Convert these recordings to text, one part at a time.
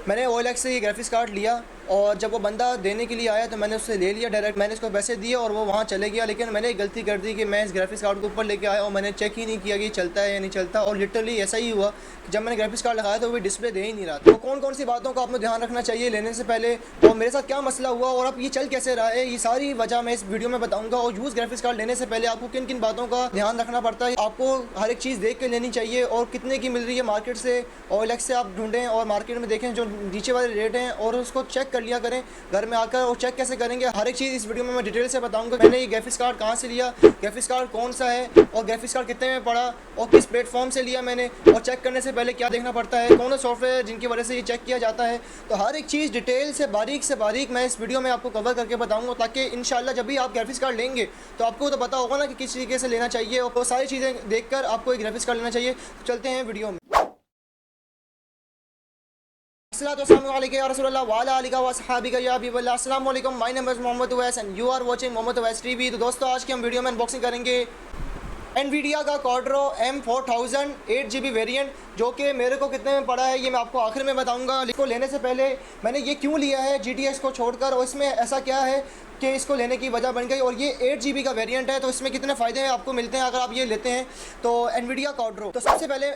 मैंने OLX से ये ग्राफिक्स कार्ड लिया और जब वो बंदा देने के लिए आया तो मैंने उससे ले लिया डायरेक्ट। मैंने इसको पैसे दिए और वो वहाँ चले गया। लेकिन मैंने एक गलती कर दी कि मैं इस ग्राफिक्स कार्ड को ऊपर लेके आया और मैंने चेक ही नहीं किया कि चलता है या नहीं चलता। और लिटरली ऐसा ही हुआ कि जब मैंने ग्राफिक्स कार्ड लगाया तो वो डिस्प्ले दे ही नहीं रहा। तो कौन कौन सी बातों का आपको ध्यान रखना चाहिए लेने से पहले, और मेरे साथ क्या मसला हुआ और अब ये चल कैसे रहा है, ये सारी वजह मैं इस वीडियो में बताऊँगा। और यूज़ ग्राफिक्स कार्ड लेने से पहले आपको किन किन बातों का ध्यान रखना पड़ता है, आपको हर एक चीज़ देख के लेनी चाहिए और कितने की मिल रही है मार्केट से। OLX से आप ढूंढें और मार्केट में देखें जो नीचे वाले रेट हैं और उसको चेक कर लिया करें घर में आकर। और चेक कैसे करेंगे हर एक चीज़ इस वीडियो में मैं डिटेल से बताऊंगा। मैंने ये ग्राफिक्स कार्ड कहाँ से लिया, ग्राफिक्स कार्ड कौन सा है और ग्राफिक्स कार्ड कितने में पड़ा और किस प्लेटफॉर्म से लिया मैंने, और चेक करने से पहले क्या देखना पड़ता है, कौन सा सॉफ्टवेयर जिनकी वजह से ये चेक किया जाता है। तो हर एक चीज़ डिटेल से बारीक मैं इस वीडियो में आपको कवर करके बताऊँगा, ताकि इंशाल्लाह जब भी आप ग्राफिक्स कार्ड लेंगे तो आपको तो पता होगा ना कि किस तरीके से लेना चाहिए और सारी चीज़ें देखकर आपको एक ग्राफिक्स कार्ड लेना चाहिए। तो चलते हैं वीडियो में। My name is Mohammad Uvais and you are watching Mohammad Uvais TV. तो दोस्तों आज की हम वीडियो में अनबॉक्सिंग करेंगे NVIDIA का Quadro M4000 8GB वेरिएंट, जो कि मेरे को कितने में पड़ा है ये मैं आपको आखिर में बताऊंगा। इसको लेने से पहले मैंने ये क्यों लिया है GTX को छोड़कर, और इसमें ऐसा क्या है कि इसको लेने की वजह बन गई, और ये 8GB का वेरिएंट है तो इसमें कितने फ़ायदे हैं आपको मिलते हैं अगर आप ये लेते हैं तो NVIDIA Quadro। तो सबसे पहले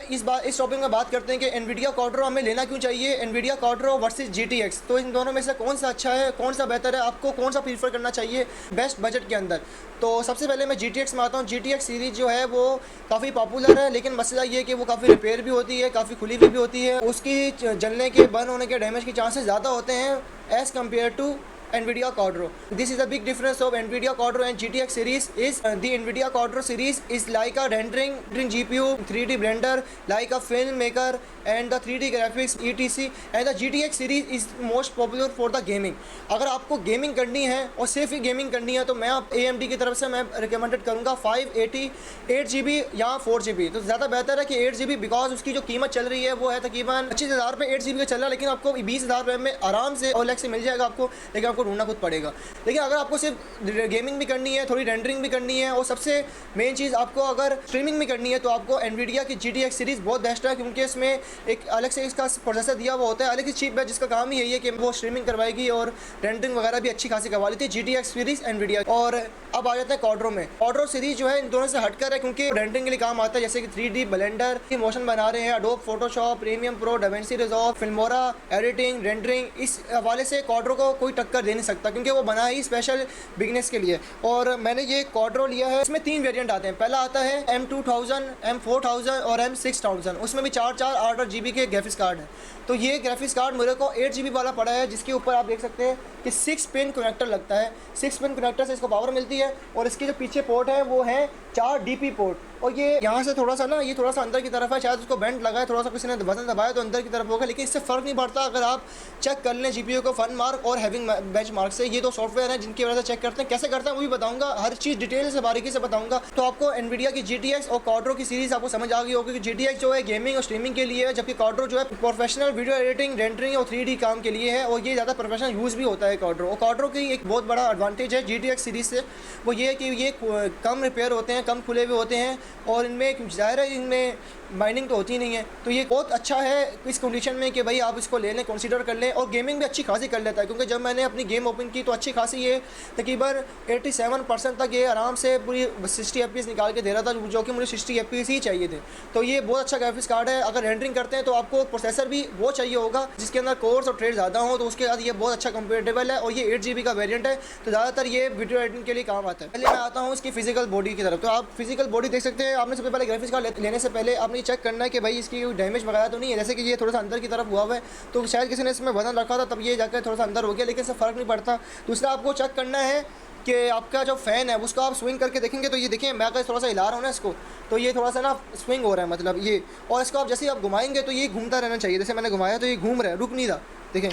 इस टॉपिक में बात करते हैं कि NVIDIA Quadro हमें लेना क्यों चाहिए, NVIDIA Quadro वर्सेस GTX। तो इन दोनों में से कौन सा अच्छा है, कौन सा बेहतर है, आपको कौन सा प्रीफर करना चाहिए बेस्ट बजट के अंदर। तो सबसे पहले मैं GTX में आता हूँ। GTX सीरीज़ जो है वो काफ़ी पॉपुलर है, लेकिन मसला ये है कि वो काफ़ी रिपेयर भी होती है, काफ़ी खुली हुई भी होती है, उसकी जलने के, बर्न होने के, डैमेज के चांसेस ज़्यादा होते हैं as compare to NVIDIA Quadro. This is a big difference of NVIDIA Quadro and GTX series. Is the NVIDIA Quadro series is like a rendering GPU, 3D blender, like a filmmaker and the 3D graphics etc. And the GTX series is most popular for the gaming. अगर आपको gaming करनी है और सिर्फ ही gaming करनी है तो मैं AMD की तरफ से मैं रिकमेंडेड करूँगा 580 8GB या 4GB। तो ज़्यादा बेहतर है कि 8GB, बिकॉज उसकी जो कीमत चल रही है वो है तकरीबन 25,000 पे 8GB का चल रहा है, लेकिन आपको 20,000 में आराम से OLX से मिल जाएगा आपको, लेकिन आपको ढूंढना खुद पड़ेगा। लेकिन अगर आपको सिर्फ गेमिंग भी करनी है, थोड़ी रेंडरिंग भी करनी है, और सबसे मेन चीज़ आपको अगर स्ट्रीमिंग भी करनी है तो आपको NVIDIA की GTX सीरीज़ बहुत बेस्ट है, क्योंकि इसमें एक अलग से इसका प्रोसेसर दिया हुआ होता है, अलग से चिप है जिसका काम ही यही है कि वो स्ट्रीमिंग करवाएगी और रेंडरिंग वगैरह भी अच्छी खासी करवा लेती है GTX सीरीज़ NVIDIA। और अब आ जाते हैं Quadro में। Quadro सीरीज़ जो है इन दोनों से हटकर है, क्योंकि रेंडरिंग के लिए काम आता है, जैसे कि 3D ब्लेंडर की मोशन बना रहे हैं, Adobe Photoshop, premium pro, DaVinci Resolve, Filmora, editing, rendering, इस हवाले से Quadro को कोई टक्कर दे नहीं सकता, क्योंकि वो बना ही स्पेशल बिगनेस के लिए। और मैंने ये Quadro लिया है। इसमें 3 वेरिएंट आते हैं। पहला आता है M2000, M4000 और M6000। उसमें भी 4 GB के ग्राफिक्स कार्ड हैं। तो ये ग्राफिक्स कार्ड मेरे को 8GB वाला पड़ा है, जिसके ऊपर आप देख सकते हैं कि 6 पिन कनेक्टर लगता है। 6 पिन कनेक्टर से इसको पावर मिलती है, और इसके जो पीछे पोर्ट है वो है 4 DP पोर्ट। और ये यहाँ से थोड़ा सा ना, ये थोड़ा सा अंदर की तरफ है, शायद उसको बेंड लगा है, थोड़ा सा किसी ने वजन दबाया तो अंदर की तरफ होगा, लेकिन इससे फ़र्क नहीं पड़ता। अगर आप चेक कर लें GPU को फन मार्क और हैविंग बेंच मार्क से, ये 2 सॉफ्टवेयर हैं जिनकी वजह से चेक करते हैं। कैसे करते हैं वो भी बताऊंगा, हर चीज़ डिटेल से बारीकी से बताऊंगा। तो आपको NVIDIA की GTX और Quadro की सीरीज़ आपको समझ आ गई होगी कि GTX जो है गेमिंग और स्ट्रीमिंग के लिए है, जबकि Quadro जो है प्रोफेशनल वीडियो एडिटिंग, रेंडरिंग और 3D काम के लिए है, और ये ज़्यादा प्रोफेशनल यूज़ भी होता है Quadro। और Quadro की एक बहुत बड़ा एडवांटेज है GTX सीरीज़ से, वो ये है कि ये कम रिपेयर होते हैं, कम खुले हुए होते हैं, और इनमें ज़ाहिर है इनमें माइनिंग तो होती नहीं है। तो ये बहुत अच्छा है इस कंडीशन में कि भाई आप इसको ले लें, कंसीडर कर लें। और गेमिंग भी अच्छी खासी कर लेता है, क्योंकि जब मैंने अपनी गेम ओपन की तो अच्छी खासी ये तकरीबन 87% तक ये आराम से पूरी 60 FPS निकाल के दे रहा था, जो कि मुझे 60 FPS ही चाहिए थे। तो ये बहुत अच्छा ग्राफिक्स कार्ड है। अगर रेंडरिंग करते हैं तो आपको प्रोसेसर भी वो चाहिए होगा जिसके अंदर कोर्स और थ्रेड ज़्यादा हो, तो उसके बाद ये बहुत अच्छा कंपेटेबल है। और ये 8GB का वेरिएंट है, तो ज़्यादातर ये वीडियो एडिटिंग के लिए काम आता है। पहले मैं आता हूँ इसकी फिजिकल बॉडी की तरफ। तो आप फिजिकल बॉडी देख सकते हैं। आपने सबसे पहले ग्राफिक्स कार्ड लेने से पहले आपने चेक करना है कि भाई इसकी डैमेज वगैरह तो नहीं है। जैसे कि ये थोड़ा सा अंदर की तरफ हुआ है, तो शायद किसी ने इसमें वजन रखा था तब ये जाकर थोड़ा सा अंदर हो गया, लेकिन इससे फ़र्क नहीं पड़ता। दूसरा आपको चेक करना है कि आपका जो फ़ैन है उसको आप स्विंग करके देखेंगे, तो ये देखिए मैं अगर थोड़ा सा हिला रहा हूँ ना इसको, तो ये थोड़ा सा ना स्विंग हो रहा है, मतलब ये। और इसको आप जैसे ही आप घुमाएंगे तो ये घूमता रहना चाहिए। जैसे मैंने घुमाया तो ये घूम रहा है, रुक नहीं रहा, देखें।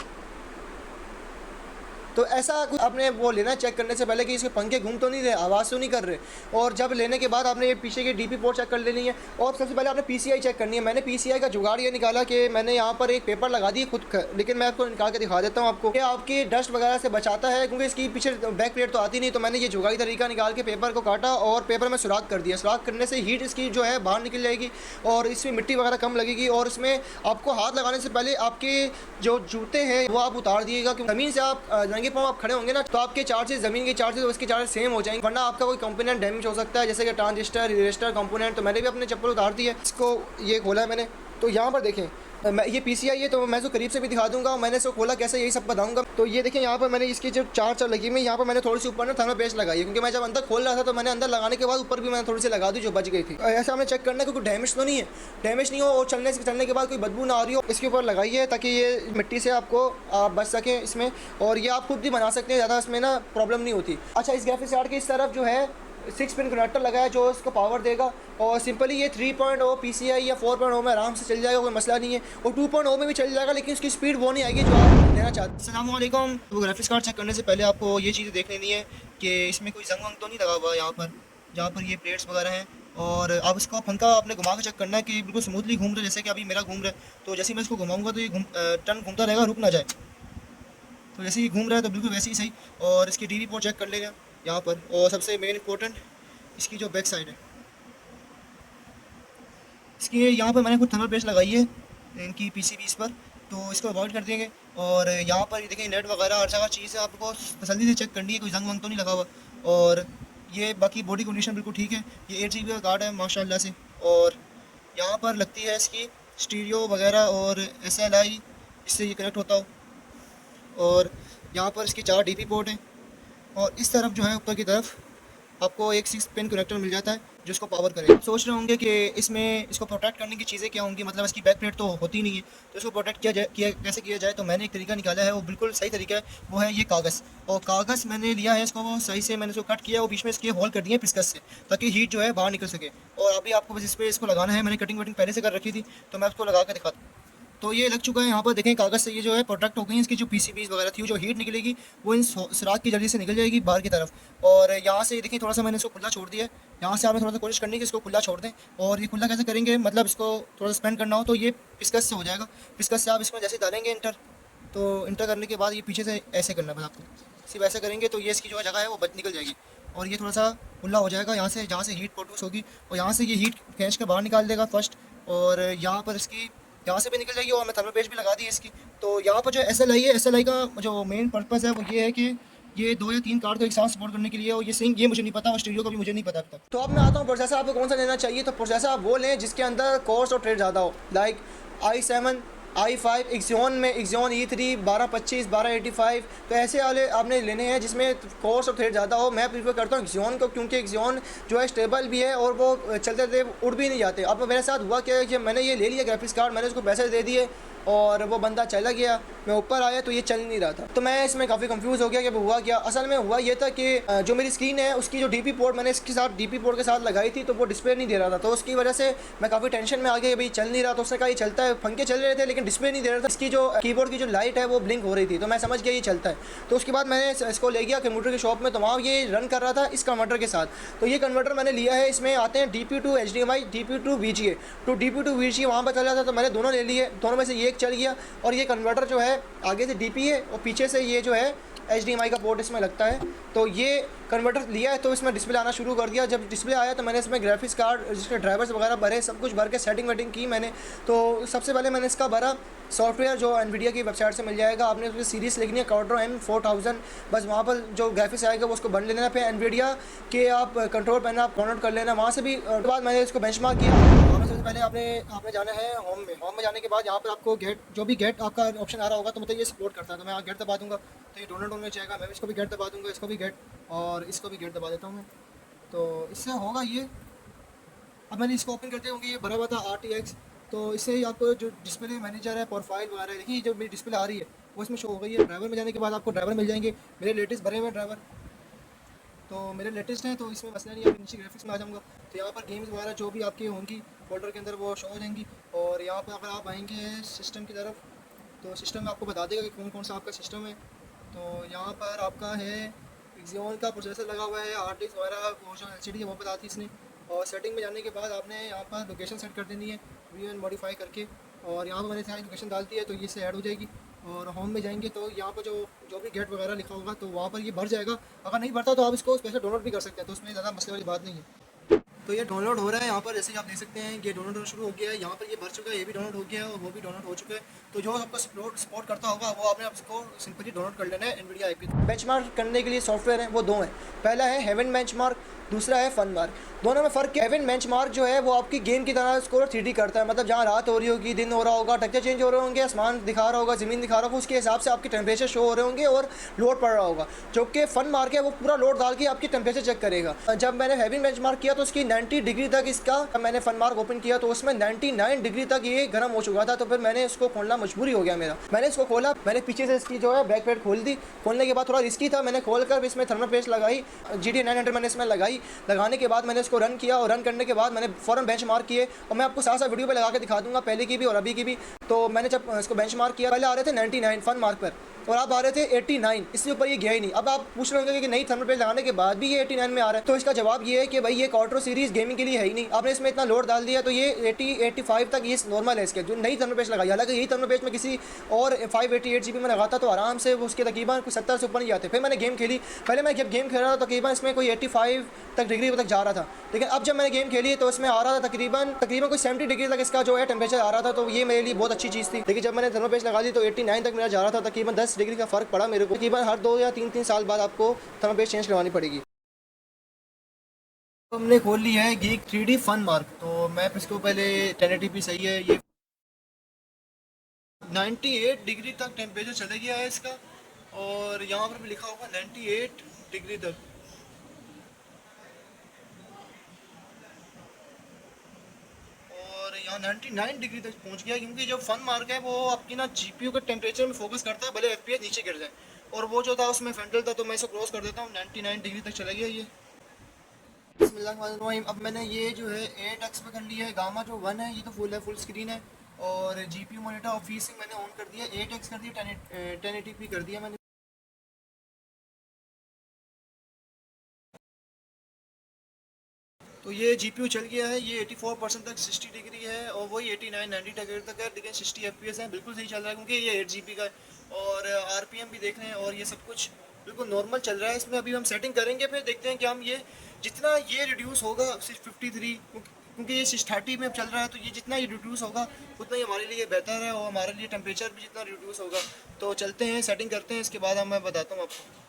तो ऐसा कुछ आपने वो लेना चेक करने से पहले कि इसके पंखे घूम तो नहीं रहे, आवाज़ तो नहीं कर रहे। और जब लेने के बाद आपने ये पीछे की डीपी पोर्ट चेक कर लेनी है और सबसे पहले आपने पीसीआई चेक करनी है। मैंने पीसीआई का जुगाड़ ये निकाला कि मैंने यहाँ पर एक पेपर लगा दी खुद का, लेकिन मैं आपको निकाल के दिखा देता हूँ आपको कि आपकी डस्ट वगैरह से बचाता है, क्योंकि इसकी पीछे बैक प्लेट तो आती नहीं। तो मैंने ये जुगाड़ी तरीका निकाल के पेपर को काटा और पेपर में सुराख कर दिया। सुराख करने से हीट इसकी जो है बाहर निकल जाएगी और इसमें मिट्टी वगैरह कम लगेगी। और इसमें आपको हाथ लगाने से पहले आपके जो जूते हैं वो आप उतार दिएगा, क्योंकि ज़मीन से आप नंगे पाँव आप खड़े होंगे ना, तो आपके चार्जेस ज़मीन के चार्जेस और इसके चार्जेस सेम हो जाएंगे, वरना आपका कोई कंपोनेंट डैमेज हो सकता है, जैसे कि ट्रांजिस्टर, रेजिस्टर कंपोनेंट। तो मैंने भी अपने चप्पल उतार दी है, इसको ये खोला है मैंने। तो यहाँ पर देखें मैं ये पीसीआई है, तो मैं इसको करीब से भी दिखा दूंगा। मैंने इसको खोला कैसे यही सब बताऊंगा। तो ये देखें यहाँ पर मैंने इसकी जो चार लगी हुई, यहाँ पर मैंने थोड़ी सी ऊपर ना थर्मल पेस्ट लगाई है, क्योंकि मैं जब अंदर खोल रहा था तो मैंने अंदर लगाने के बाद ऊपर भी मैंने थोड़ी सी लगा दी जो बच गई थी। ऐसा हमें चेक करना है क्योंकि डैमेज तो नहीं है, डैमेज नहीं हो और चलने के बाद कोई बदबू ना आ रही हो, इसके ऊपर लगाई है ताकि ये मिट्टी से आपको आप बच सकें इसमें। और ये आप खुद भी बना सकते हैं, ज़्यादा इसमें ना प्रॉब्लम नहीं होती। अच्छा, इस ग्राफिक्स कार्ड की इस तरफ जो है 6 पिन कनेक्टर लगा है जो इसको पावर देगा। और सिंपली ये 3.0 पीसीआई या 4.0 में आराम से चल जाएगा, कोई मसला नहीं है। और 2.0 में भी चल जाएगा, लेकिन उसकी स्पीड वो नहीं आएगी जो आप लेना चाहते हैं। अस्सलाम वालेकुम। तो ग्राफिक्स कार्ड चेक करने से पहले आपको ये चीज़ें देख लेनी है कि इसमें कोई जंग वंग तो नहीं लगा हुआ यहाँ पर, जहाँ पर ये प्लेट्स वगैरह हैं। और अब इसका पंखा आपने घुमा के चेक करना है कि बिल्कुल स्मूथली घूम रहा है, जैसे कि अभी मेरा घूम रहा है। तो जैसे मैं इसको घुमाऊँगा तो ये टर्न घूमता रहेगा, रुक ना जाए। तो जैसे ही घूम रहा है तो बिल्कुल वैसे ही सही। और इसकी डीवी पोर्ट चेक कर लेगा यहाँ पर। और सबसे मेन इंपॉर्टेंट इसकी जो बैक साइड है, इसकी यहाँ पर मैंने कुछ थर्मल पेस्ट लगाई है इनकी पीसीबीज पर, तो इसको अवॉइड कर देंगे। और यहाँ पर ये देखें नेट वगैरह हर जगह चीज़ है, आपको तसल्ली से चेक करनी है, कोई जंग वंग तो नहीं लगा हुआ। और ये बाकी बॉडी कंडीशन बिल्कुल ठीक है। ये 8 GB का कार्ड है माशाल्लाह से। और यहाँ पर लगती है इसकी स्टीरियो वगैरह और SLI, इससे ये कनेक्ट होता हो। और यहाँ पर इसकी 4 DP पोर्ट हैं। और इस तरफ जो है ऊपर की तरफ आपको एक 6 पिन कनेक्टर मिल जाता है जो इसको पावर करेगा। सोच रहे होंगे कि इसमें इसको प्रोटेक्ट करने की चीज़ें क्या होंगी, मतलब इसकी बैक प्लेट तो होती नहीं है, तो इसको प्रोटेक्ट कैसे किया जाए। तो मैंने एक तरीका निकाला है, वो बिल्कुल सही तरीका है, वो है ये कागज़। और कागज़ मैंने लिया है, इसको वो सही से मैंने इसको कट किया, वो बीच में इसके होल कर दिए पिस्कस से, ताकि हीट जो है बाहर निकल सके। और अभी आपको बस इस पर इसको लगाना है। मैंने कटिंग वटिंग पहले से कर रखी थी, तो मैं उसको लगा कर दिखाता हूँ। तो ये लग चुका है यहाँ पर, देखें कागज़ से ये जो है प्रोटेक्ट हो गई है। इसकी जो पीसीबीज वगैरह थी, जो हीट निकलेगी वो इन सुराख की जल्दी से निकल जाएगी बाहर की तरफ। और यहाँ से देखें थोड़ा सा मैंने इसको खुला छोड़ दिया है। यहाँ से आपने थोड़ा सा कोशिश करनी है कि इसको खुला छोड़ दें। और ये खुला कैसे करेंगे, मतलब इसको थोड़ा सा स्पेंड करना हो तो ये पिस्कस से हो जाएगा। पिस्कस से आप इसमें जैसे डालेंगे इंटर, तो इंटर करने के बाद ये पीछे से ऐसे करना है बस आपको। सिर्फ ऐसे करेंगे तो ये इसकी जो जगह है वो निकल जाएगी और ये थोड़ा सा खुला हो जाएगा यहाँ से, जहाँ से हीट प्रोड्यूस होगी। और यहाँ से ये हीट खींच के बाहर निकाल देगा फर्स्ट। और यहाँ पर इसकी यहाँ से भी निकल जाएगी। और मैं थर्मल पेस्ट भी लगा दी है इसकी। तो यहाँ पर जो SLI है, SLI का जो मेन पर्पज़ है वो ये है कि ये 2 या 3 कार्ड को एक साथ सपोर्ट करने के लिए। और ये सिंक ये मुझे नहीं पता, और स्टीरियो का भी मुझे नहीं पता अब तक। तो अब मैं आता हूँ प्रोसेसर आपको कौन सा लेना चाहिए। तो प्रोसेसर आप वो लें जिसके अंदर कोर्स और ट्रेड ज़्यादा हो, लाइक i7, i5, एक्सियन में एक्सियन E3 1225, 1285। तो ऐसे वाले आपने लेने हैं जिसमें कोर्स और थ्रेड ज़्यादा हो। मैं प्रीफर करता हूँ एक्सियन को, क्योंकि एक्सियन जो है स्टेबल भी है और वो चलते चलते उड़ भी नहीं जाते। अब मेरे साथ हुआ क्या है कि मैंने ये ले लिया ग्राफिक्स कार्ड, मैंने उसको पैसे दे दिए और वो बंदा चला गया। मैं ऊपर आया तो ये चल नहीं रहा था, तो मैं इसमें काफ़ी कंफ्यूज हो गया कि हुआ क्या। असल में हुआ ये था कि जो मेरी स्क्रीन है उसकी जो डीपी पोर्ट मैंने इसके साथ डीपी पोर्ट के साथ लगाई थी, तो वो डिस्प्ले नहीं दे रहा था। तो उसकी वजह से मैं काफ़ी टेंशन में आ गया, भाई चल नहीं रहा। तो उसने कहा ये चलता है, पंखे चल रहे थे लेकिन डिस्प्ले नहीं दे रहा था। इसकी जो कीबोर्ड की जो लाइट है वो ब्लिंक हो रही थी, तो मैं समझ गया ये चलता है। तो उसके बाद मैंने इसको ले गया कंप्यूटर की शॉप में, तो वहाँ ये रन कर रहा था इस कन्वर्टर के साथ। तो ये कन्वर्टर मैंने लिया है, इसमें आते हैं DP to HDMI, DP to VGA। तो DP to VGA वहाँ पर चल रहा था, तो मैंने दोनों ले लिए। दोनों में से ये एक चल गया। और ये कन्वर्टर जो है आगे से DP है और पीछे से ये जो है HDMI का पोर्ट इसमें लगता है। तो ये कन्वर्टर लिया है तो इसमें डिस्प्ले आना शुरू कर दिया। जब डिस्प्ले आया तो मैंने इसमें ग्राफिक्स कार्ड, जिसके ड्राइवर्स वगैरह भरे, सब कुछ भर के सेटिंग वेटिंग की मैंने। तो सबसे पहले मैंने इसका भरा सॉफ्टवेयर जो NVIDIA की वेबसाइट से मिल जाएगा। आपने उसकी सीरीज़ लिखनी है क्वाड्रो M4000, बस वहाँ पर जो ग्राफिक्स आएगा वो उसको बन लेना है। फिर NVIDIA के आप कंट्रोल पैनल आप डाउनलोड कर लेना वहाँ से भी। उसके बाद मैंने इसको बेंचमार्क किया। और सबसे पहले आपने जाना है होम में जाने के बाद यहाँ पर आपको गेट, जो भी गेट आपका ऑप्शन आ रहा होगा तो मतलब ये सपोर्ट करता है, तो मैं गेट दबा दूँगा तो ये डाउनलोड होने जाएगा। मैं इसको भी गेट दबा दूँगा, इसको भी गेट, और इसको भी गेट दबा देता हूँ मैं। तो इससे होगा ये, अब मैंने इसको ओपन करते होंगे, ये भरा हुआ था RTX। तो इससे ही आपको जो डिस्प्ले मैनेजर है, प्रोफाइल वगैरह, देखिए जो मेरी डिस्प्ले आ रही है वो इसमें शो हो गई है। ड्राइवर में जाने के बाद आपको ड्राइवर मिल जाएंगे, मेरे लेटेस्ट भरे हुए ड्राइवर, तो मेरे लेटेस्ट हैं, तो इसमें मसला नहीं है। नीचे ग्राफिक्स में आ जाऊँगा तो यहाँ पर गेम्स वगैरह जो भी आपकी होंगी फोल्डर के अंदर वो शो हो जाएंगी। और यहाँ पर अगर आप आएंगे सिस्टम की तरफ तो सिस्टम में आपको बता देगा कि कौन कौन सा आपका सिस्टम है। तो यहाँ पर आपका है एक्सियोन का प्रोसेसर लगा हुआ है, हार्ड डिस्क वगैरह जो एलसीडी है वो बताती है इसने। और सेटिंग में जाने के बाद आपने यहाँ पर लोकेशन सेट कर देनी है व्यू एंड मॉडिफाई करके, और यहाँ पर मैंने सारी लोकेशन डालती है तो ये से ऐड हो जाएगी। और होम में जाएंगे तो यहाँ पर जो जो भी गेट वगैरह लिखा होगा तो वहाँ पर ये भर जाएगा। अगर नहीं भरता तो आप इसको स्पेशल डाउनलोड भी कर सकते हैं, तो उसमें ज़्यादा मसले वाली बात नहीं है। तो ये डाउनलोड हो रहा है यहाँ पर, जैसे कि आप देख सकते हैं ये डाउनलोड शुरू हो गया है। यहाँ पर ये भर चुका है, ये भी डाउनलोड हो गया है और वो भी डाउनलोड हो चुका है। तो जो आपका सपोर्ट करता होगा वो आपने आपको सिंपली डाउनलोड कर लेना है एनवीडिया ऐप पे। बेंचमार्क करने के लिए सॉफ्टवेयर है वो दो हैं, पहला है हेवन बेंचमार्क, दूसरा है फनमार्क। दोनों में फ़र्क है, हेवन बेंचमार्क जो है वो आपकी गेम की तरह स्कोर 3D करता है, मतलब जहाँ रात हो रही होगी, दिन हो रहा होगा, टेक्सचर चेंज हो रहे होंगे, आसमान दिखा रहा होगा, ज़मीन दिखा रहा होगा, उसके हिसाब से आपके टेम्परेचर शो हो रहे होंगे और लोड पड़ रहा होगा। जो कि फन मार्क है वो पूरा लोड डाल के आपकी टेम्परेचर चेक करेगा। जब मैंने हेवन बेंचमार्क किया तो उसकी 90 डिग्री तक इसका, मैंने फन मार्क ओपन किया तो उसमें 99 डिग्री तक ये गर्म हो चुका था। तो फिर मैंने इसको खोलना मजबूरी हो गया मेरा, मैंने इसको खोला, मैंने पीछे से इसकी जो है बैक पैड खोल दी। खोलने के बाद थोड़ा रिस्की था, मैंने खोल कर इसमें थर्मल पेस्ट लगाई, GT 900 मैंने इसमें लगाई। लगाने के बाद मैंने इसको रन किया और रन करने के बाद मैंने फ़ौरन बेंच मार्क किए, और मैं आपको साथ साथ वीडियो पे लगा के दिखा दूंगा, पहले की भी और अभी की भी। तो मैंने जब इसको बेंच मार्क किया, पहले आ रहे थे 99 फन मार्क पर और अब आ रहे थे 89, इससे ऊपर ये गया ही नहीं। अब आप पूछ रहे होंगे कि नहीं थर्मल पेस्ट लगाने के बाद भी ये 89 में आ रहा है, तो इसका जवाब ये है कि भाई ये क्वार्टर सीरीज़ गेमिंग के लिए है ही नहीं। आपने इसमें इतना लोड डाल दिया तो ये 80-85 तक ये नॉर्मल है इसके, जो नई थर्मल पेस्ट लगाई। हालांकि यही थर्मल पेस्ट में किसी और 588 GB में लगाता तो आराम से उसके तकरीबन कुछ 70 से ऊपर नहीं जाते। फिर मैंने गेम खेली, पहले मैं जब गेम खेल रहा था तकरीबन इसमें कोई 85 तक डिग्री तक जा रहा था, लेकिन अब जब मैंने गेम खेली तो इसमें आ रहा था तकरीबन कोई 70 डिग्री तक इसका जो है टेम्परेचर आ रहा था। तो ये मेरे लिए बहुत अच्छी चीज़ थी। लेकिन जब मैंने थर्मल पेस्ट लगा दी तो 89 तक मेरा जा रहा था, तकरीबन 10 डिग्री का फ़र्क पड़ा मेरे को। तकरीबन हर 2 या 3 साल बाद आपको थर्मल पेस्ट चेंज करवानी पड़ेगी। तो हमने खोल लिया है गीक 3D फन मार्क। तो मैं इसको पहले 1080p सही है, ये 98 डिग्री तक टेम्परेचर चले गया है इसका, और यहाँ पर भी लिखा होगा 98 डिग्री तक। और यहाँ 99 डिग्री तक पहुँच गया, क्योंकि जो फन मार्क है वो आपकी ना GPU के टेम्परेचर में फोकस करता है, भले FPS नीचे गिर जाए। और वो जो था उसमें फेंटल था, तो मैं इसे क्रॉस कर देता हूँ, 99 डिग्री तक चला गया ये। बिस्मिल्लाहिर्रहमानिर्रहीम। अब मैंने ये जो है 8x पे कर लिया है, गामा जो 1 है ये तो फुल स्क्रीन है, और GPU मॉनिटर और फीसिंग मैंने ऑन कर दिया, 8x कर दिया, 1080p कर दिया मैंने। तो ये GPU चल गया है, ये 84% तक 60 डिग्री है, और वही 89-90 डिग्री तक है, लेकिन 60 FPS है, बिल्कुल सही चल रहा है क्योंकि ये 8 GB का है। और RPM भी देख रहे हैं, और ये सब कुछ बिल्कुल नॉर्मल चल रहा है इसमें। अभी हम सेटिंग करेंगे, फिर देखते हैं कि हम ये जितना ये रिड्यूस होगा 53, क्योंकि ये 630 में चल रहा है, तो ये जितना ये रिड्यूस होगा उतना ही हमारे लिए बेहतर है, और हमारे लिए टेम्परेचर भी जितना रिड्यूस होगा। तो चलते हैं सेटिंग करते हैं, इसके बाद मैं बताता हूँ आपको।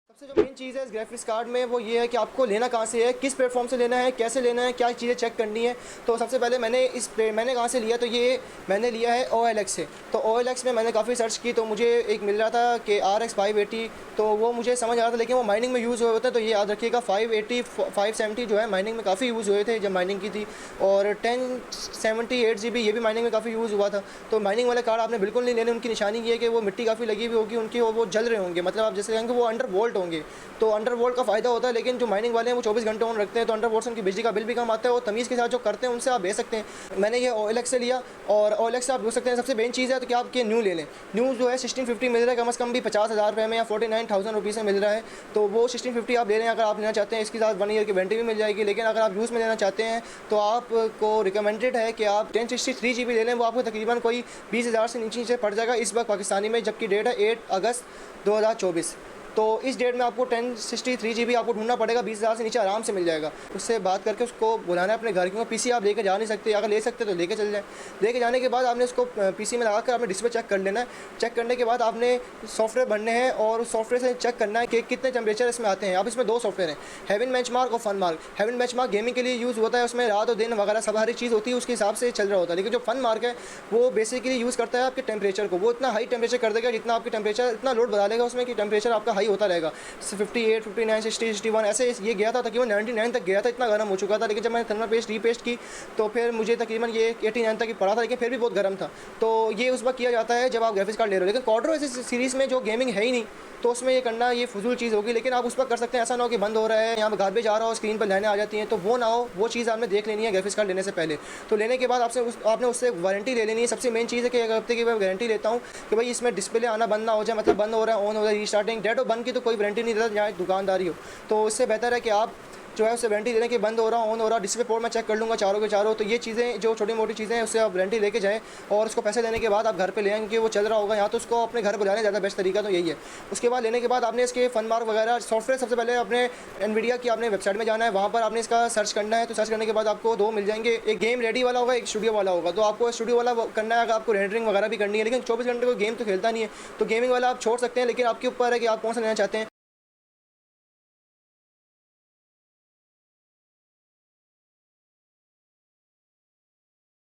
सबसे जो मेन चीज़ है इस ग्राफिक्स कार्ड में वो ये है कि आपको लेना कहाँ से है, किस प्लेटफॉर्म से लेना है, कैसे लेना है, क्या चीज़ें चेक करनी है। तो सबसे पहले मैंने कहाँ से लिया, तो ये मैंने लिया है OLX से। तो OLX में मैंने काफ़ी सर्च की तो मुझे एक मिल रहा था कि RX 580, तो वो मुझे समझ आ रहा था, लेकिन वो माइनिंग में यूज़ हुए होते हैं। तो ये याद रखिएगा 580 570 जो है माइनिंग में काफ़ी यूज़ हुए थे जब माइनिंग की थी, और 1078 GB ये भी माइनिंग में काफ़ी यूज़ हुआ था। तो माइनिंग वाले कार्ड आपने बिल्कुल नहीं लेने, उनकी निशानी ये है कि वो मिट्टी काफ़ी लगी हुई होगी उनकी, और वो जल रहे होंगे, मतलब आप जैसे कहेंगे वो अंडर वोल्ट होंगे। तो अंडर वोल्ट का फ़ायदा होता है, लेकिन जो माइनिंग वाले हैं वो 24 घंटे ऑन रखते हैं, तो अंडर वोल्ट से उनकी बिजली का बिल भी कम आता है, और तमीज़ के साथ जो करते हैं उनसे आप ले सकते हैं। मैंने ये OLX से लिया, और OLX से आप देख सकते हैं सबसे मेन चीज़ है तो कि आप ये न्यू ले लें। न्यू जो है 1650 मिल रहा है, कम से कम भी 50,000 रुपये में या 49,000 रुपीज़ में मिल रहा है। तो वो 1650 आप ले लें अगर आप लेना चाहते हैं। इसके साथ 1 ईयर की वारंटी भी मिल जाएगी। लेकिन अगर आप यूज़ में लेना चाहते हैं तो आपको रिकमेंडेड है कि आप 1063 GB ले लें, वो आपको तकरीबन कोई 20,000 से नीचे पड़ जाएगा इस वक्त पाकिस्तानी में, जबकि डेट है 8 अगस्त 2024। तो इस डेट में आपको 1063 GB आपको ढूंढना पड़ेगा, 20,000 से नीचे आराम से मिल जाएगा। उससे बात करके उसको बुलाना है अपने घर, क्योंकि PC आप लेके जा नहीं सकते, अगर ले सकते तो लेके चल जाए। लेके जाने के बाद आपने उसको PC में लगा कर आपने डिस्प्ले चेक कर लेना है। चेक करने के बाद आपने सॉफ्टवेयर भरने हैं, और उस सॉफ्टवेयर से चेक करना है कि कितने टेम्परेचर इसमें आते हैं। अब इसमें 2 सॉफ्टवेयर हैं, हेवन बेंचमार्क और fun mark. Heaven benchmark gaming के लिए यूज़ होता है, उसमें रात और दिन वगैरह सब हर एक चीज़ होती है, उसके हिसाब से चल रहा होता है। लेकिन जो फन मार्क है वो बेसिकली यूज़ करता है आपके टेम्परेचर को, वो इतना हाई टेम्परेचर कर देगा जितना आपके टेम्परेचर, इतना लोड बढ़ा लेगा उसमें कि टेम्परेचर आपका हाई हाई होता रहेगा। 58, 59, 60, 61 ऐसे ये गया था, तकरीबन 99 तक गया था, इतना गर्म हो चुका था। लेकिन जब मैंने थर्मल पेस्ट रीपेस्ट की तो फिर मुझे तकरीबन ये 89 तक ही पड़ा था, लेकिन फिर भी बहुत गर्म था। तो ये उस वक्त किया जाता है जब आप ग्राफिक्स कार्ड ले रहे हो। लेकिन क्वाड्रो ऐसी सीरीज़ में जो गेमिंग है ही नहीं, तो उसमें ये करना ये फजूल चीज़ होगी। लेकिन आप उस पर कर सकते हैं, ऐसा ना हो कि बंद हो रहा है, यहाँ पर गार्बेज आ रहा हो, स्क्रीन पर लाइनें आ जाती हैं, तो वो ना हो। वो चीज़ आपने देख लेनी है ग्राफिक्स कार्ड लेने से पहले। तो लेने के बाद आपने उससे वारंटी ले लेनी है। सबसे मेन चीज़ है कि एक हफ्ते की मैं गारंटी लेता हूँ कि भाई इसमें डिस्प्ले आना बंद ना हो जाए, मतलब बंद हो रहा है, ऑन हो रहा है, रीस्टार्टिंग डेड और बंद की तो कोई वारंटी नहीं देता, जहाँ दुकानदारी हो। तो इससे बेहतर है कि आप जो है उससे वारंटी देने के बंद हो रहा ऑन हो रहा, डिस्प्ले पोर्ट मैं चेक कर लूँगा चारों के चारों। तो ये चीज़ें जो छोटी मोटी चीज़ें हैं उससे आप वारंटी लेके जाएँ और उसको पैसे देने के बाद आप घर पे ले आएँ, क्योंकि वो चल रहा होगा यहाँ, तो उसको अपने घर बुलाने ज़्यादा बेस्ट तरीका तो यही है। उसके बाद लेने के बाद आपने इसके फन मार्क वगैरह सॉफ्टवेयर सबसे पहले अपने एनवीडिया की आपने वेबसाइट में जाना है, वहाँ पर आपने इसका सर्च करना है। तो सर्च करने के बाद आपको दो मिल जाएंगे, एक गेम रेडी वाला होगा, एक स्टूडियो वाला होगा। तो आपको स्टूडियो वाला करना है अगर आपको रेंडरिंग वगैरह भी करनी है, लेकिन 24 घंटे को गेम तो खेलता नहीं है, तो गेमिंग वाला आप छोड़ सकते हैं। लेकिन आपके ऊपर है कि आप कौन सा लेना चाहते हैं।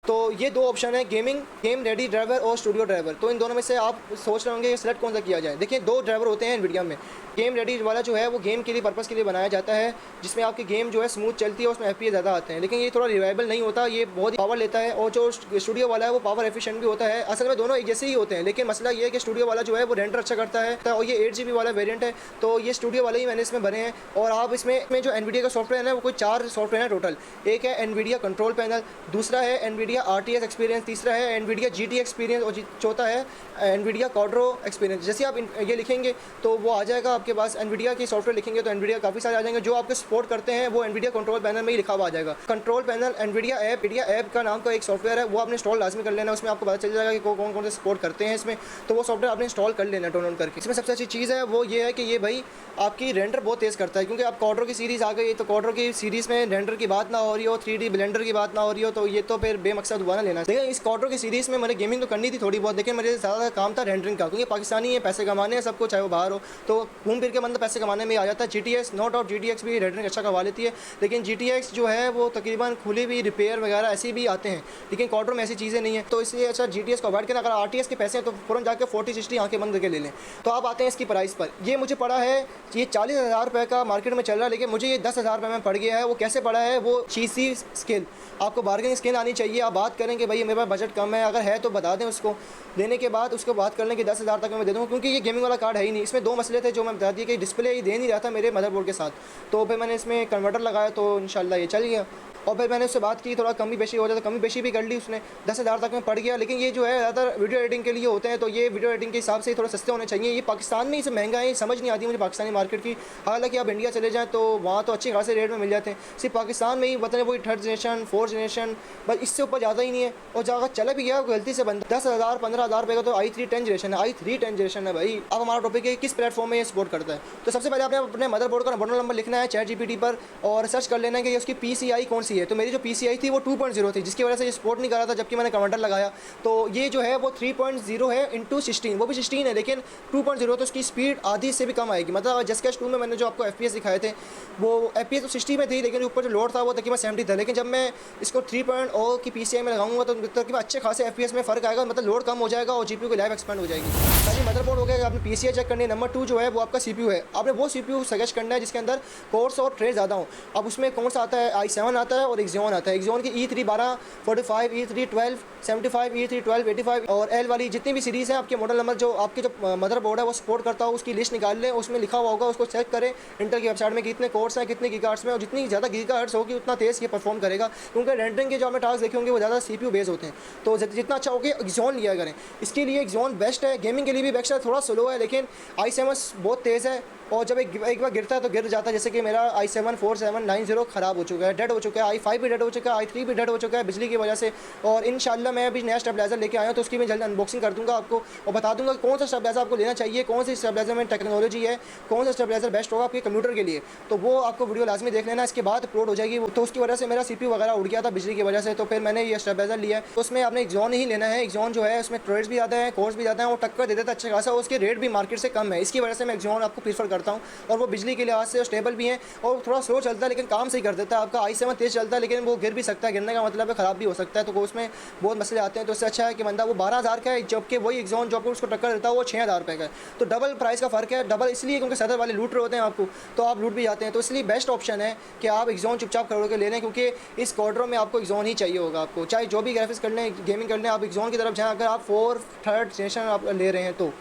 तो ये दो ऑप्शन है, गेमिंग गेम रेडी ड्राइवर और स्टूडियो ड्राइवर। तो इन दोनों में से आप सोच रहे होंगे कि सिलेक्ट कौन सा किया जाए। देखिए, दो ड्राइवर होते हैं एनवीडिया में। गेम रेडी वाला जो है वो गेम के लिए पर्पज़ के लिए बनाया जाता है, जिसमें आपकी गेम जो है स्मूथ चलती है, उसमें एफपीएस ज़्यादा आते हैं। लेकिन ये थोड़ा रिलायबल नहीं होता, ये बहुत ही पावर लेता है। और जो स्टूडियो वाला है वो पावर एफिशिएंट भी होता है। असल में दोनों एक जैसे ही होते हैं, लेकिन मसला ये है कि स्टूडियो वाला जो है वो रेंडर अच्छा करता है, और ये 8GB वाला वेरियंट है। तो ये स्टूडियो वाले ही मैंने इसमें भरे हैं। और आप इसमें जो एनवीडिया का सॉफ्टवेयर है वो कोई 4 सॉफ्टवेयर है टोटल। एक है एनवीडिया कंट्रोल पैनल, दूसरा है एनवीडिया आरटीएस एक्सपीरियंस, तीसरा है एनवीडिया जीटी एक्सपीरियंस और चौथा है एनवीडिया क्वाड्रो एक्सपीरियंस। जैसे आप ये लिखेंगे तो वो आ जाएगा आपके पास। एनवीडिया की सॉफ्टवेयर लिखेंगे तो एनवीडिया काफ़ी सारे आ जाएंगे। जो आपके सपोर्ट करते हैं वो एनवीडिया कंट्रोल पैनल में ही लिखा हुआ आ जाएगा। कंट्रोल पैनल एनवीडिया ऐप का नाम का एक सॉफ्टवेयर है, वो आपने इंस्टॉल लाजमी कर लेना। उसमें आपको पता चल जाएगा कि कौन कौन से सपोर्ट करते हैं इसमें, तो वो सॉफ्टवेयर आपने इंस्टॉल कर लेना डाउनलोड करके। इसमें सबसे अच्छी चीज़ है वो ये है कि ये भाई आपकी रेंडर बहुत तेज़ करता है, क्योंकि आप क्वाड्रो की सीरीज़ आ गई, तो क्वाड्रो की सीरीज़ में रेंडर की बात ना हो रही हो, 3D ब्लेंडर की बात ना हो रही हो, तो ये तो फिर बेमकसद हुआ ना लेना। लेकिन इस क्वाड्रो की सीरीज़ में मैंने गेमिंग तो करनी थी थोड़ी बहुत, लेकिन मेरे ज़्यादा काम था रेंडरिंग का, क्योंकि पाकिस्तानी है, पैसे कमाने हैं सबको, चाहे वो बाहर हो, तो घूम फिर के बंदा पैसे कमाने में आ जाता है। GTX नो डाउट GTX भी रेंडरिंग अच्छा करवा लेती है, लेकिन GTX जो है वो तकरीबन खुली भी रिपेयर वगैरह ऐसे भी आते हैं, लेकिन क्वाड्रो में ऐसी चीज़ें नहीं है। तो इसलिए अच्छा GTX को अवॉइड करना। अगर RTX के पैसे हैं तो फ़ौरन जाकर 40-60 आँखें बंद करके ले लें। तो आप आते हैं इसकी प्राइस पर। ये मुझे पड़ा है, ये 40,000 रुपये का मार्केट में चल रहा है, लेकिन मुझे ये 10,000 रुपये में पड़ गया है। वो कैसे पड़ा है? वो चीज़ी स्किल, आपको बार्गेनिंग स्किल आनी चाहिए। आप बात करें कि भाई मेरे पास बजट कम है, अगर है तो बता दें उसको। लेने के बाद उसको बात कर लें कि 10,000 तक मैं दे दूँगा, क्योंकि ये गेमिंग वाला कार्ड है ही नहीं। इसमें दो मसले थे जो मैं बता दिए कि डिस्प्ले ये दे नहीं रहा था मेरे मदरबोर्ड के साथ, तो फिर मैंने इसमें कन्वर्टर लगाया तो इंशाल्लाह ये चल गया। और फिर मैंने उससे बात की, थोड़ा कमी बेशी हो जाता, कमी बेशी भी कर ली उसने, 10,000 तक में पड़ गया। लेकिन ये जो है ज़्यादातर वीडियो एडिटिंग के लिए होते हैं, तो ये वीडियो एडिटिंग के हिसाब से थोड़ा सस्ते होने चाहिए। ये पाकिस्तान में इसे महंगा है, समझ नहीं आती मुझे पाकिस्तानी मार्केट की। हालांकि आप इंडिया चले जाएँ तो वहाँ तो अच्छे खासे रेट में मिल जाते हैं। सिर्फ पाकिस्तान में ही बताएं वही 3rd जनरेशन 4th जनरेशन, बस इससे ऊपर ज़्यादा ही नहीं है। और जगह चला भी गया गलती से बंदा 10,000 15,000 रुपये का तो i3 10th जनरेशन है, i3 10th जनरेशन है भाई। अब हमारा टॉपिक है किस प्लेटफॉर्म में ये सपोर्ट करता है। तो सबसे पहले आपने अपने मदरबोर्ड का मॉडल नंबर लिखना है ChatGPT पर और सर्च कर लेना है कि उसकी PCI कौन सी है। तो मेरी जो PCI थी वो 2.0 थी, जिसकी वजह से ये सपोर्ट नहीं कर रहा था, जबकि मैंने कन्वर्टर लगाया। तो ये जो है वो 3.0 है इंटू 16, वो भी 16 है, लेकिन 2.0 तो उसकी स्पीड आधी से भी कम आएगी। मतलब जस्केश 2 में मैंने जो आपको FPS दिखाए थे वो FPS तो 60 में थी, लेकिन ऊपर जो लोड था वो तकरीबन 70 था। लेकिन जब मैं इसको 3.0 की PCI में लगाऊंगा तो तकरीबन अच्छे खासे FPS में फ़र्क आएगा, मतलब लोड कम हो जाएगा और GPU की लाइफ एक्सपेंड हो जाएगी। पहले मदरबोर्ड हो गया, आपने PCI चेक करनी है। नंबर 2 जो है वो आपका CPU है। आपने वो CPU सजेस्ट करना है जिसके अंदर कोर्स और थ्रेड ज़्यादा हो। अब उसमें कौन सा आता है? i7 आता है और Xeon आता है। Xeon की E3 1245, E3 1275, E3 1285 और L वाली जितनी भी सीरीज़ है, आपके मॉडल नंबर जो आपके जो मदरबोर्ड है वो सपोर्ट करता हो उसकी लिस्ट निकाल लें। उसमें लिखा हुआ होगा, उसको चेक करें इंटेल की वेबसाइट में कितने कोर्स हैं, कितने गीगाहर्ट्ज़ में, और जितनी ज़्यादा गीगाहर्ट्ज़ होगी उतना तेज़ ये परफॉर्म करेगा, क्योंकि रेंडरिंग के जो हमें टास्क देखे होंगे वो ज़्यादा CPU बेस होते हैं। तो जितना अच्छा होगा Xeon लिया करें। इसके लिए Xeon बेस्ट है, गेमिंग के लिए भी बेस्ट है। थोड़ा स्लो है, लेकिन i7 बहुत तेज़ है, और जब एक बार गिरता है तो गिर जाता है। जैसे कि मेरा i7 4790 ख़राब हो चुका है, डेड हो चुका है। i5 भी डेड हो चुका है, i3 भी डेड हो चुका है बिजली की वजह से। और इंशाल्लाह मैं अभी नया स्टेबलाइजर लेके आया हूँ, तो उसकी मैं जल्द अनबॉक्सिंग कर दूँगा आपको और बता दूँगा कौन सा स्टेबलाइजर आपको लेना चाहिए, कौन सी स्टेबलाइजर में टेक्नोलॉजी है, कौन सा स्टेबलाइजर बेस्ट होगा आपके कंप्यूटर के लिए। तो वो आपको वीडियो लाजमी देख लेना, इसके बाद अपलोड हो जाएगी। तो उसकी वजह से मेरा CPU वगैरह उड़ गया था बिजली की वजह से, तो फिर मैंने ये स्टेबलाइजर लिया है। तो उसमें आपने Xeon ही लेना है। Xeon जो है उसमें थ्रेड्स भी ज़्यादा है, कोर्स भी ज़्यादा है, और टक्कर दे देता है अच्छे खासा, और उसके रेट भी मार्केट से कम है। इसकी वजह से मैं Xeon आपको प्रीफर करता हूँ, और वो बिजली के लिहाज से स्टेबल भी हैं और थोड़ा स्लो चलता है लेकिन काम सही कर देता है। आपका i7 तेज़ चलता है लेकिन वो गिर भी सकता है, गिरने का मतलब है ख़राब भी हो सकता है, तो वो उसमें बहुत मसले आते हैं। तो उससे अच्छा है कि बंदा वो 12,000 का है, जबकि वही एक्सॉन जो आपको उसको टक्कर देता है वो 6,000 रुपये का है। तो डबल प्राइस का फ़र्क है, डबल इसलिए क्योंकि सदर वाले लूट रहे होते हैं आपको, तो आप लूट भी जाते हैं। तो इसलिए बेस्ट ऑप्शन है कि आप एक्सॉन चुपचाप खड़े होकर ले लें, क्योंकि इस क्वाड्रो में आपको एक्सॉन ही चाहिए होगा। आपको चाहे जो भी ग्राफिक्स कर लें, गेमिंग कर लें, आप एक्सॉन की तरफ जाएँ अगर आप 4th 3rd जनरेशन आप ले रहे हैं तो।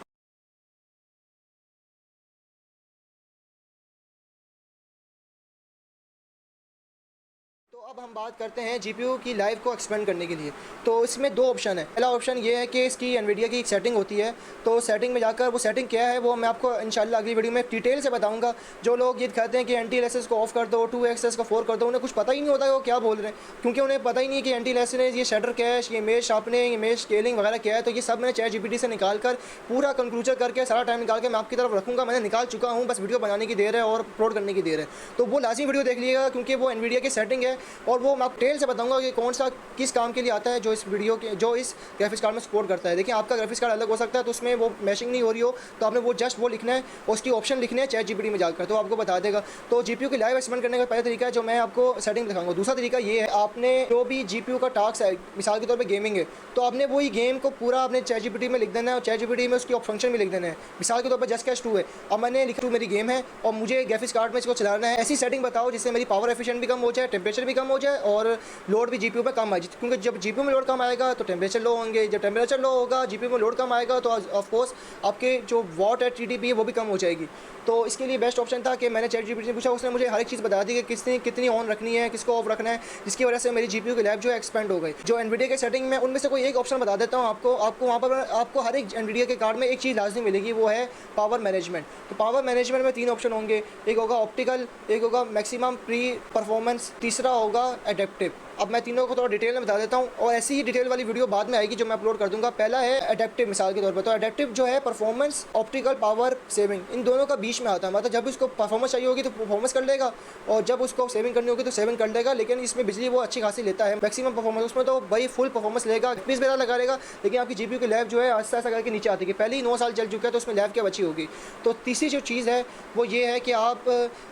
तो अब हम बात करते हैं जीपीयू की लाइफ को एक्सपेंड करने के लिए। तो इसमें दो ऑप्शन है। पहला ऑप्शन ये है कि इसकी एनवीडिया की एक सेटिंग होती है, तो सेटिंग में जाकर वो सेटिंग क्या है वो मैं आपको इंशाल्लाह अगली वीडियो में डिटेल से बताऊंगा। जो लोग ये कहते हैं कि एंटी लेसेस को ऑफ कर दो, 2 एक्सेस को 4 कर दो, उन्हें कुछ पता ही नहीं होता है वो क्या बोल रहे हैं, क्योंकि उन्हें पता ही नहीं कि एंटी लेसेस, ये शटर कैश, ये इमेज शार्पनिंग, इमेज स्केलिंग वगैरह क्या है। तो ये सब मैंने चैट जीपीटी से निकाल कर पूरा कंक्लूजन करके सारा टाइम निकाल के मैं आपकी तरफ रखूँगा। मैंने निकाल चुका हूँ, बस वीडियो बनाने की देर है और अपलोड करने की देर है। तो वो लाजमी वीडियो देख लीजिएगा, क्योंकि वो एनवीडिया की सेटिंग है और वो मैं डिटेल से बताऊंगा कि कौन सा किस काम के लिए आता है, जो इस वीडियो के जो इस ग्राफिक्स कार्ड में सपोर्ट करता है। देखिए आपका ग्राफिक्स कार्ड अलग हो सकता है, तो उसमें वो मैशिंग नहीं हो रही हो तो आपने वो जस्ट वो लिखना है और उसकी ऑप्शन लिखने हैं चैट जीपीटी में जाकर, तो आपको बता देगा। तो जीपीयू की लाइव एक्सपेंड करने का पहला तरीका है जो मैं आपको सेटिंग दिखाऊंगा। दूसरा तरीका ये है, आपने जो भी जीपीयू का टास्क है, मिसाल के तौर पर गेमिंग है, तो आपने वही गेम को पूरा अपने चैट जीपीटी में लिख देना है और चैट जीपीटी में उसकी फंक्शन भी लिख देना है। मिसाल के तौर पर जस्ट कैश 2 है, अब मैंने लिखा 2 मेरी गेम है और मुझे ग्राफिक्स कार्ड में इसको चलाना है। ऐसी सेटिंग बताओ जिससे मेरी पावर एफिशिएंट भी कम हो जाए, टेम्परेचर भी कम हो जाए और लोड भी जीपीयू पे कम आए, क्योंकि जब जीपीयू में लोड कम आएगा तो टेम्परेचर लो होंगे, जब टेम्परेचर लो होगा जीपीयू में लोड कम आएगा तो ऑफ कोर्स आपके जो वॉट है टीडीपी है वो भी कम हो जाएगी। तो इसके लिए बेस्ट ऑप्शन था कि मैंने चैट जीपीटी से पूछा, उसने मुझे हर एक चीज़ बता दी कि कितनी ऑन रखनी है, किसको ऑफ रखना है, जिसकी वजह से मेरी जीपीयू की लाइफ जो है एक्सपेंड हो गई। जो एनवीडिया के सेटिंग में उनमें से कोई एक ऑप्शन बता देता हूँ आपको वहाँ पर आपको हर एक एनवीडिया के कार्ड में एक चीज़ लाजमी मिलेगी, वो है पावर मैनेजमेंट। तो पावर मैनेजमेंट में 3 ऑप्शन होंगे, एक होगा ऑप्टिकल, एक होगा मैक्सिमम प्री परफॉर्मेंस, तीसरा होगा एडेप्टिव। अब मैं तीनों को थोड़ा डिटेल में बता देता हूँ और ऐसी ही डिटेल वाली वीडियो बाद में आएगी जो मैं अपलोड कर दूंगा। पहला है एडेप्टिव, मिसाल के तौर पर तो एडेप्टिव जो है परफॉर्मेंस, ऑप्टिकल, पावर सेविंग, इन दोनों का बीच में आता है। मतलब जब उसको परफॉर्मेंस चाहिए होगी तो परफॉर्मेंस कर लेगा और जब उसको सेविंग करनी होगी तो सेविंग कर लेगा, लेकिन इसमें बिजली वो अच्छी खासी लेता है। मैक्सिमम परफॉर्मेंस उसमें तो भाई फुल परफॉर्मेंस लेगा, पीस बेरा लगा लेगा, लेकिन आपकी जीपीयू की लैब जो है आस्ता आस्ता करके नीचे आती है। पहले ही 9 साल चल चुका है तो उसमें लैब क्या बची होगी। तो तीसरी जो चीज़ है वो ये है कि आप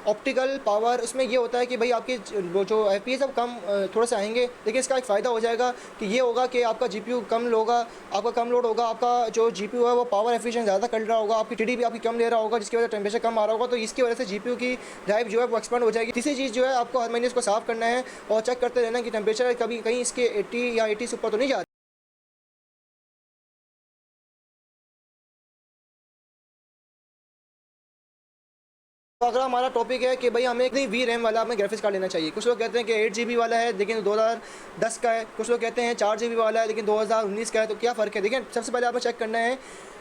ऑप्टिकल पावर, उसमें ये होता है कि भाई आपके जो FPS अब कम थोड़े से आएंगे, लेकिन इसका एक फ़ायदा हो जाएगा कि ये होगा कि आपका जीपीयू कम होगा, आपका कम लोड होगा, आपका जो जीपीयू है वो पावर एफिशिएंट ज़्यादा कर रहा होगा, आपकी टीडीपी आपकी कम ले रहा होगा, जिसकी वजह से टेम्परेचर कम आ रहा होगा। तो इसकी वजह से जीपीयू की लाइफ जो है वो एक्सपेंड हो जाएगी। तीसरी चीज़ जो है, आपको हर महीने इसको साफ़ करना है और चेक करते रहना कि टेम्परेचर कभी कहीं इसके 80 या 80 से ऊपर तो नहीं जा रहा। तो अगला हमारा टॉपिक है कि भाई हमें एक वी रैम वाला हमें ग्राफिक्स कार्ड लेना चाहिए। कुछ लोग कहते हैं कि 8 GB वाला है लेकिन 2010 का है, कुछ लोग कहते हैं 4 GB वाला है लेकिन 2019 का है। तो क्या फ़र्क है? देखिए सबसे पहले आपको चेक करना है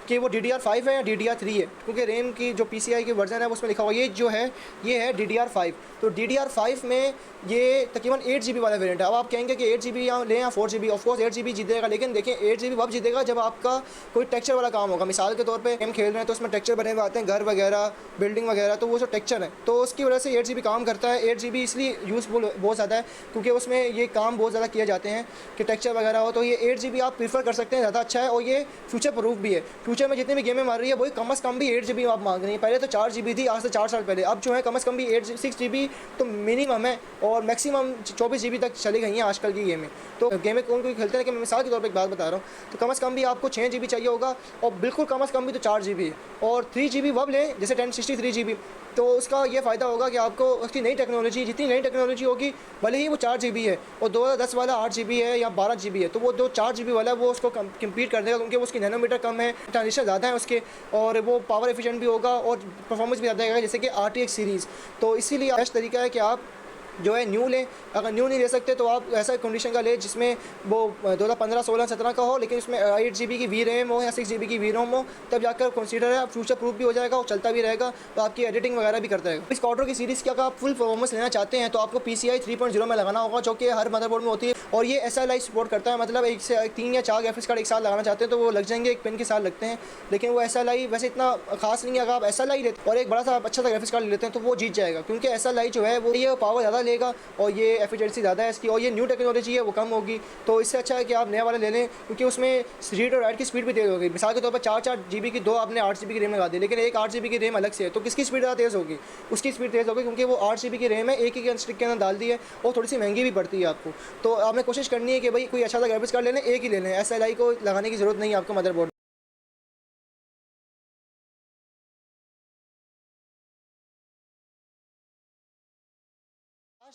कि वो DDR5 है या DDR3 है, क्योंकि रैम की जो PCI की वर्जन है उसमें लिखा हुआ ये जो है ये है DDR5। तो DDR5 में ये तकरीबन 8 GB वाला वेरिएंट है। अब आप कहेंगे कि 8 GB या लें या 4 GB, ऑफकोर्स 8 GB जीतेगा, लेकिन देखिए 8 GB वब जीतेगा जब आपका कोई टेक्सचर वाला काम होगा। मिसाल के तौर पे गेम खेल रहे हैं तो उसमें टेक्सचर बने हुए आते हैं, घर वगैरह, बिल्डिंग वगैरह, तो वो जो टेक्सचर है तो उसकी वजह से 8 GB काम करता है। 8 GB इसलिए यूज़फुल बहुत ज़्यादा है क्योंकि उसमें ये काम बहुत ज़्यादा किए जाते हैं कि टेक्सचर वगैरह हो, तो ये 8 GB आप प्रीफर कर सकते हैं, ज़्यादा अच्छा है और ये फ्यूचर प्रूफ भी है। फ्यूचर में जितनी भी गेमें मार रही है वही कम से कम भी 8 GB आप मांग रही हैं। पहले तो 4 GB थी, आज से 4 साल पहले, अब जो है कम से कम भी 6 GB तो मिनिमम है और मैक्सिमम 24 GB तक चली गई हैं आजकल की गेमें। तो गेमें कौन कोई खेलते हैं कि मैं मिसाल के तौर पर एक बात बता रहा हूँ, तो कम से कम भी आपको 6 GB चाहिए होगा और बिल्कुल कम से कम भी तो 4 GB है। और 3 GB वब लें जैसे 1063 GB, तो उसका ये फ़ायदा होगा कि आपको उसकी नई टेक्नोलॉजी, जितनी नई टेक्नोलॉजी होगी, भले ही वो 4 GB है और 2010 वाला 8 GB है या 12 GB है, तो वो जो 4 GB वाला है वो उसको कम्पीट कर देगा क्योंकि उसकी नैनोमीटर कम है, ट्रांजिस्टर ज़्यादा है उसके, और वो पावर एफिशिएंट भी होगा और परफॉर्मेंस भी ज़्यादा आएगा, जैसे कि RTX सीरीज़। तो इसीलिए बेस्ट तरीका है कि आप जो है न्यू लें। अगर न्यू नहीं ले सकते तो आप ऐसा कंडीशन का ले जिसमें वो 2015, 16, 17 का हो, लेकिन उसमें 8 GB की वी रैम हो या 6 GB की वी रोम हो, तब जाकर कंसीडर है, फ्यूचर प्रूफ भी हो जाएगा और चलता भी रहेगा, तो आपकी एडिटिंग वगैरह भी करता रहेगा। इस क्वार्टर की सीरीज़ की अगर आप फुल परफॉर्मेंस लेना चाहते हैं तो आपको PCI 3.0 में लगाना होगा, जो कि हर मदरबोर्ड में होती है, और ये SLI सपोर्ट करता है। मतलब 1 से 3 या 4 ग्राफिक्स कार्ड एक साथ लगाना चाहते हैं तो वो लग जाएंगे, एक पेन के साथ लगते हैं, लेकिन वो SLI वैसे इतना खास नहीं है। अगर आप SLI लेते और एक बड़ा सा अच्छा सा ग्राफिक्स कार्ड लेते हैं तो वो जीत जाएगा, क्योंकि SLI जो है वो ये पावर ज़्यादा लेगा और ये एफिशिएंसी ज़्यादा है इसकी, और ये न्यू टेक्नोलॉजी है वो कम होगी। तो इससे अच्छा है कि आप नया वाला ले लें, क्योंकि उसमें रीड और राइट की स्पीड भी तेज़ होगी। मिसाल के तौर पर 4 GB की, 2 आपने 8 GB की रैम लगा दी, लेकिन एक 8 GB की रैम अलग से है, तो किसकी स्पीड ज़्यादा तेज़ होगी? उसकी स्पीड तेज़ होगी, क्योंकि वो 8 GB की रैम है, एक ही स्टिक के अंदर डाल दी है, और थोड़ी सी महंगी भी पड़ती है आपको। तो आपने कोशिश करनी है कि भाई कोई अच्छा सा ग्राफिक्स कार्ड ले लें, एक ही ले लें, SLI को लगाने की ज़रूरत नहीं है आपको motherboard.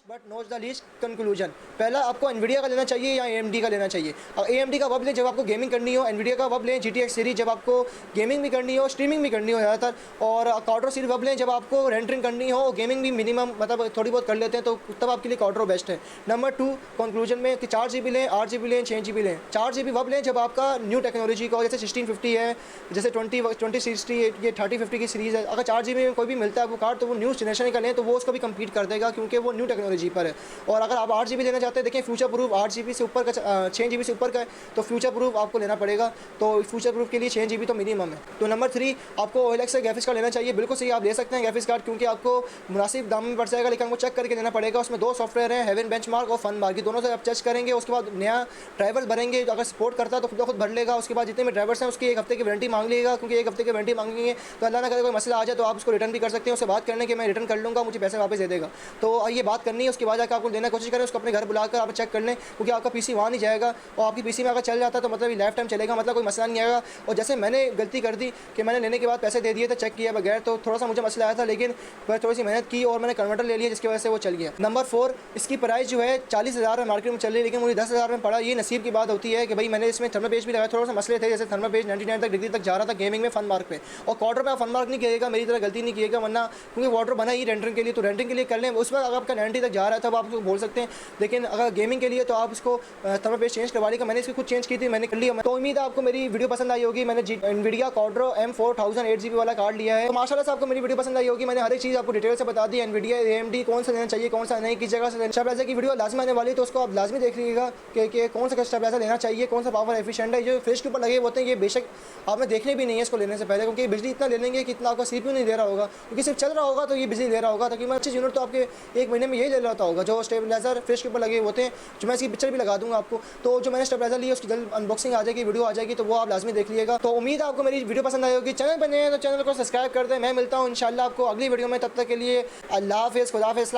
But note the least conclusion, पहला आपको एनवीडिया का लेना चाहिए या AMD का लेना चाहिए। AMD का वब लें जब आपको गेमिंग करनी हो, एनवीडिया का वब लें GTX सीरीज जब आपको गेमिंग भी करनी हो, स्ट्रीमिंग भी करनी हो ज़्यादातर, और क्वाड्रो सीरीज वब लें जब आपको रेंडरिंग करनी हो, गेमिंग भी मिनिमम मतलब थोड़ी बहुत कर लेते हैं, तो तब आपके लिए क्वाड्रो बेस्ट है। नंबर 2 कंक्लूजन में कि 4 GB लें, 8 GB लें, 6 GB लें। 4 GB वब लें जब आपका न्यू टेक्नोलॉजी का, जैसे 1650 है, जैसे 2060, ये 3050 की सीरीज़ है। अगर 4 GB में कोई भी मिलता है आपको कार्ड, तो वो न्यू जनरेशन का लें, तो वो उसको भी कम्पीट कर देगा, क्योंकि वो न्यू टेक्नोलॉजी पर है। और अगर आप 8 GB लेना चाहते हैं, देखिए फ्यूचर प्रूफ 8 GB से ऊपर का 6 GB से ऊपर का है, तो फ्यूचर प्रूफ आपको लेना पड़ेगा। तो फ्यूचर प्रूफ के लिए 6 GB तो मिनिमम है। तो नंबर 3 आपको OLX से ग्राफिक्स कार्ड लेना चाहिए। बिल्कुल सही, आप ले सकते हैं ग्राफिक्स कार्ड, क्योंकि आपको मुनासिब दाम में पड़ जाएगा, लेकिन आपको चेक करके लेना पड़ेगा। उसमें 2 सॉफ्टवेयर हैं, हेवन बेंचमार्क और फनमार्क, की दोनों से आप चेक करेंगे। उसके बाद नया ड्राइवर भरेंगे, अगर सपोर्ट करता है तो खुद ब खुद भर लेगा। उसके बाद जितने भी ड्राइवर्स हैं उसकी 1 हफ्ते की वारंटी मांग लेगा, क्योंकि 1 हफ्ते की वारंटी मांगेंगे तो अल्लाह ना करे कोई मसला आ जाए तो आप उसको रिटर्न भी कर सकते हैं। उससे बात करने के मैं रिटर्न कर लूँगा, मुझे पैसे वापस दे देगा। तो ये बात करनी है, उसके बाद जाकर आपको देना कोशिश करें, उसको अपने घर बुलाकर आप चेक कर लें, क्योंकि आपका PC वहाँ नहीं जाएगा, और आपकी PC में अगर चल जाता है तो मतलब लाइफ टाइम चलेगा, मतलब कोई मसला नहीं आएगा। और जैसे मैंने गलती कर दी कि मैंने लेने के बाद पैसे दे दिए थे चेक किया बगैर, तो थोड़ा सा मुझे मसला आया था, लेकिन मैं थोड़ी सी मेहनत की और मैंने कन्वर्टर ले लिया, जिसकी वजह से वो चल गया। नंबर 4 इसकी प्राइस जो है 40,000 में मार्केट में चल रही है, लेकिन मुझे 10,000 में पड़ा। ये नसीब की बात होती है कि भाई मैंने इसमें थर्मल पेज भी लगाया, थोड़ा सा मसले थे, जैसे थर्मल पेज 99 डिग्री तक जा रहा था गेमिंग में, फन मार्क पे, और क्वार्टर पे आप फन मार्क नहीं किएगा, मेरी तरह गलती नहीं किएगा, वरना क्योंकि वाटर बना ही रेंडरिंग के लिए, तो रेंडरिंग के लिए कर लें। उस पर अगर आपका 90 तक जा रहा है तब आप उसको बोल सकते हैं, लेकिन अगर गेमिंग के लिए तो आप इसको थर्मल पेज चेंज करवा लेगा। मैंने इसकी खुद चेंज की थी, मैंने कर लिया। तो उम्मीद है आपको मेरी वीडियो पसंद आई होगी। मैंने एनवीडिया क्वाड्रो M4000 8 GB वाला कार्ड लिया है, तो माशाल्लाह से आपको मेरी वीडियो पसंद आई होगी। मैंने हर एक चीज़ आपको डिटेल से बता दी, एनवीडिया AMD कौन सा लेना चाहिए, कौन सा नहीं, किस जगह से। स्टेबलाइजर की वीडियो लाजमी आने वाली है, तो उसको आप लाजमी देख लीजिएगा कि कौन सा स्टेबलाइजर लेना चाहिए, कौन सा पावर एफिशिएंट है। जो फ्रिज के ऊपर लगे होते हैं ये बेशक आपने देखने भी नहीं है इसको लेने से पहले, क्योंकि बिजली इतना ले लेंगे कि इतना आपका CPU नहीं दे रहा होगा, क्योंकि सिर्फ चल रहा होगा तो ये बिजली दे रहा होगा। तकरीबन अच्छी यूनिट तो आपके 1 महीने में यही ले रहा होगा, जो स्टेबलाइजर फ्रिज के ऊपर लगे होते हैं, जो मैं इसकी पिक्चर भी लगा दूंगा आपको। तो जो मैंने स्टेबलाइजर लिया उसकी जल्द अनबॉक्सिंग आ जाएगी, वीडियो आ जाएगी, तो वो आप लाजमी देख लीजिएगा। तो उम्मीद है आपको मेरी वीडियो पसंद आई होगी। चैनल पर नए हैं तो चैनल को सब्सक्राइब कर दें। मैं मिलता हूँ इंशाल्लाह आपको अगली वीडियो में, तब तक के लिए अल्लाह हाफ़िज़, खुदा हाफ़िज़,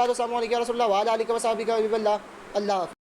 अल्लाह हाफ़िज़।